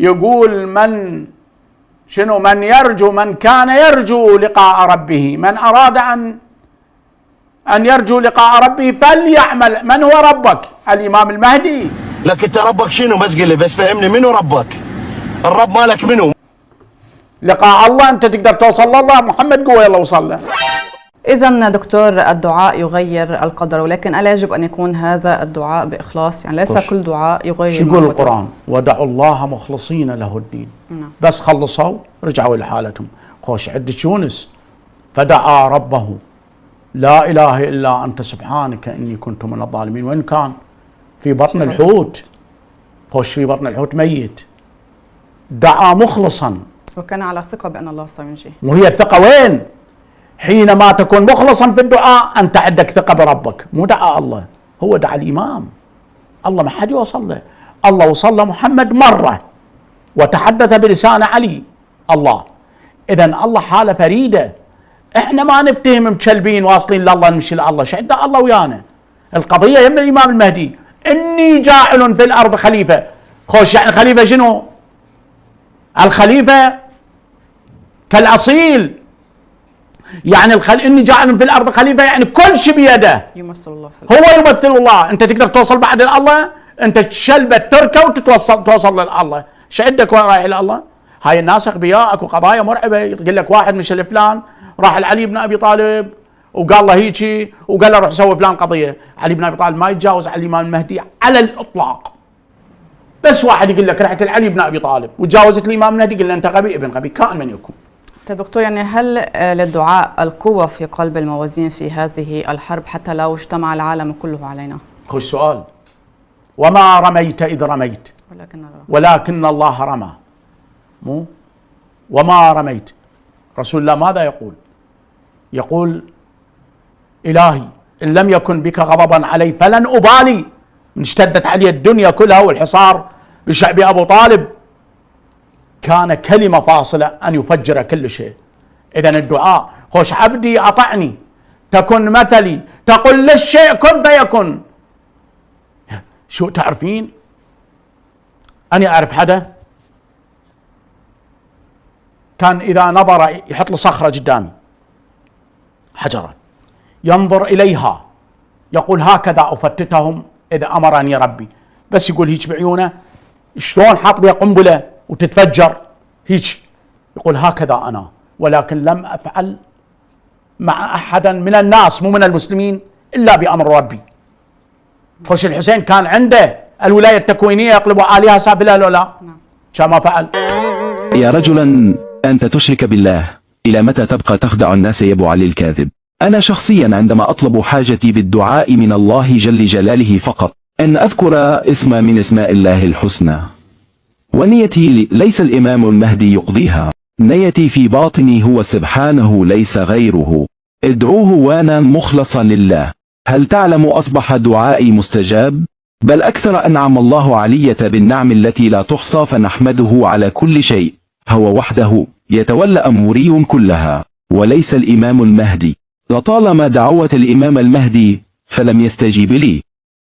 يقول من يرجو، من كان يرجو لقاء ربه، من أراد أن يرجو لقاء ربه فليعمل. من هو ربك؟ الإمام المهدي. لك أنت ربك شنو؟ بس قل لي، بس فهمني منو ربك؟ الرب مالك منو؟ لقاء الله. أنت تقدر توصل لله، محمد قوة يلا وصل له. إذا دكتور الدعاء يغير القدر، ولكن ألا يجب أن يكون هذا الدعاء بإخلاص؟ يعني ليس كل دعاء يغير. شو يقول القرآن؟ ودعوا الله مخلصين له الدين. بس خلصوا رجعوا إلى حالتهم. خوش عندك يونس فدعا ربه لا إله إلا أنت سبحانك إني كنت من الظالمين، وإن كان في بطن الحوت. خوش في بطن الحوت ميت، دعا مخلصا وكان على ثقة بأن الله سينجيه. وهي الثقة وين؟ حينما تكون مخلصا في الدعاء أنت عندك ثقة بربك. مو دعا الله، هو دعا الإمام. الله ما حد يوصل له. الله وصل له محمد مرة وتحدث بلسان علي الله. إذن الله حالة فريدة. احنا ما نفتهم مكلبين واصلين لله نمشي لله. شهد الله ويانا. القضية يم الإمام المهدي إني جاعل في الأرض خليفة. خوش يعني خليفة شنو؟ الخليفة كالأصيل. يعني إني جاعل في الأرض خليفة يعني كل شيء بيده. يمثل الله في الأرض. هو يمثل الله. أنت تقدر توصل بعد لله؟ أنت تشلبة تركة وتوصل لله. شعدك وين رايح لله؟ هاي الناس أغبياء. أكو قضايا مرعبة. يقول لك واحد مش الفلان راح لعلي بن أبي طالب وقال له هيجي وقال له روح سوي فلان قضية. علي بن أبي طالب ما يتجاوز على الإمام المهدي على الإطلاق. بس واحد يقول لك رحت لعلي بن أبي طالب وتجاوزت الإمام المهدي، يقول له أنت غبي ابن غبي كائن من يكون. طيب دكتور، يعني هل للدعاء القوة في قلب الموازين في هذه الحرب حتى لو اجتمع العالم كله علينا؟ خش سؤال. وما رميت إذ رميت ولكن الله رمى. مو وما رميت. رسول الله ماذا يقول؟ يقول إلهي إن لم يكن بك غضبا علي فلن أبالي. من اشتدت علي الدنيا كلها والحصار بشعب أبو طالب كان كلمة فاصلة أن يفجر كل شيء. إذن الدعاء خوش عبدي أطعني تكن مثلي تقول للشيء كن فيكن. شو تعرفين؟ أنا أعرف حدا كان إذا نظر يحط له صخرة قدامي حجرة ينظر إليها يقول هكذا أفتتهم إذا أمرني ربي. بس يقول هيك بعيونه شلون حاط بها قنبلة وتتفجر هيك. يقول هكذا أنا ولكن لم أفعل مع أحدا من الناس مو من المسلمين إلا بأمر ربي. خوش الحسين كان عنده الولاية التكوينية يقلب آلهة سافلة لو لا كان ما فعل. يا رجلا أنت تشرك بالله إلى متى تبقى تخدع الناس يا أبو علي الكاذب؟ أنا شخصيا عندما أطلب حاجتي بالدعاء من الله جل جلاله فقط أن أذكر اسم من اسماء الله الحسنى، ونيتي ليس الإمام المهدي يقضيها، نيتي في باطني هو سبحانه ليس غيره. ادعوه وانا مخلصا لله. هل تعلم أصبح دعائي مستجاب؟ بل أكثر أنعم الله علي بالنعم التي لا تحصى، فنحمده على كل شيء. هو وحده يتولى أموري كلها وليس الإمام المهدي. لطالما دعوت الإمام المهدي فلم يستجيب لي.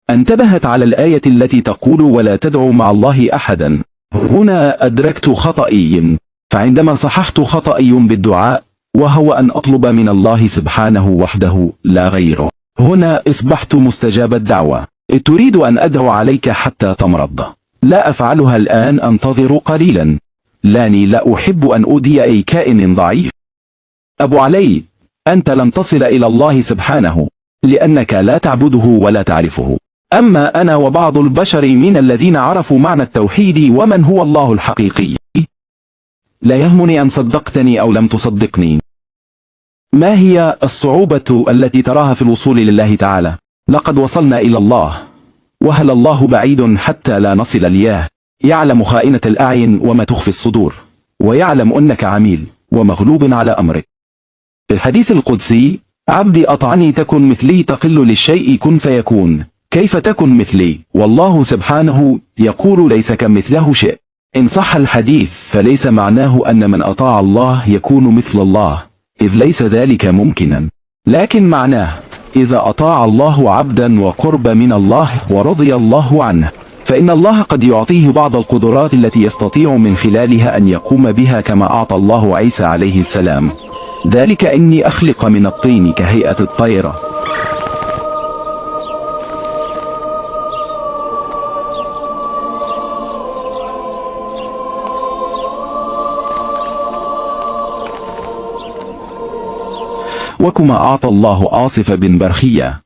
انتبهت على الآية التي تقول ولا تدعو مع الله أحدا. هنا أدركت خطئي، فعندما صححت خطئي بالدعاء وهو أن أطلب من الله سبحانه وحده لا غيره، هنا أصبحت مستجاب الدعوة. تريد أن أدعو عليك حتى تمرض، لا أفعلها الآن، أنتظر قليلا، لاني لا أحب أن أؤذي أي كائن ضعيف. أبو علي، أنت لن تصل إلى الله سبحانه لأنك لا تعبده ولا تعرفه. أما أنا وبعض البشر من الذين عرفوا معنى التوحيد ومن هو الله الحقيقي، لا يهمني أن صدقتني أو لم تصدقني. ما هي الصعوبة التي تراها في الوصول لله تعالى؟ لقد وصلنا إلى الله، وهل الله بعيد حتى لا نصل إليه؟ يعلم خائنة الأعين وما تخفي الصدور، ويعلم أنك عميل ومغلوب على أمرك. في الحديث القدسي: عبدي أطعني تكن مثلي، تقل للشيء كن فيكون. كيف تكن مثلي والله سبحانه يقول ليس كمثله شيء؟ إن صح الحديث فليس معناه أن من أطاع الله يكون مثل الله، إذ ليس ذلك ممكنا، لكن معناه إذا أطاع الله عبدا وقرب من الله ورضي الله عنه فإن الله قد يعطيه بعض القدرات التي يستطيع من خلالها أن يقوم بها كما أعطى الله عيسى عليه السلام، ذلك إني أخلق من الطين كهيئة الطير. وكما أعطى الله آصف بن برخية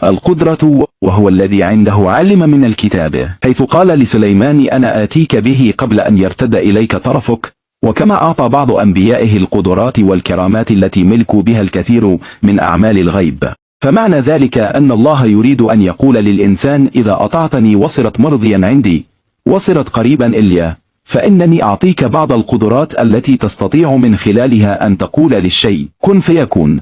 القدرة، وهو الذي عنده علم من الكتاب، حيث قال لسليمان أنا آتيك به قبل أن يرتد إليك طرفك. وكما أعطى بعض أنبيائه القدرات والكرامات التي ملكوا بها الكثير من أعمال الغيب. فمعنى ذلك أن الله يريد أن يقول للإنسان إذا أطعتني وصرت مرضيا عندي وصرت قريبا إلي، فإنني أعطيك بعض القدرات التي تستطيع من خلالها أن تقول للشيء كن فيكون،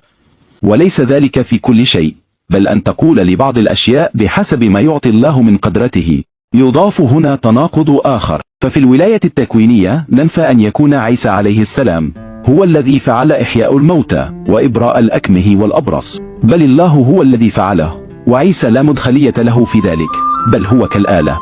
وليس ذلك في كل شيء، بل أن تقول لبعض الأشياء بحسب ما يعطي الله من قدرته. يضاف هنا تناقض آخر، ففي الولاية التكوينية ننفى أن يكون عيسى عليه السلام هو الذي فعل إحياء الموتى وإبراء الأكمه والأبرص، بل الله هو الذي فعله، وعيسى لا مدخلية له في ذلك، بل هو كالآلة.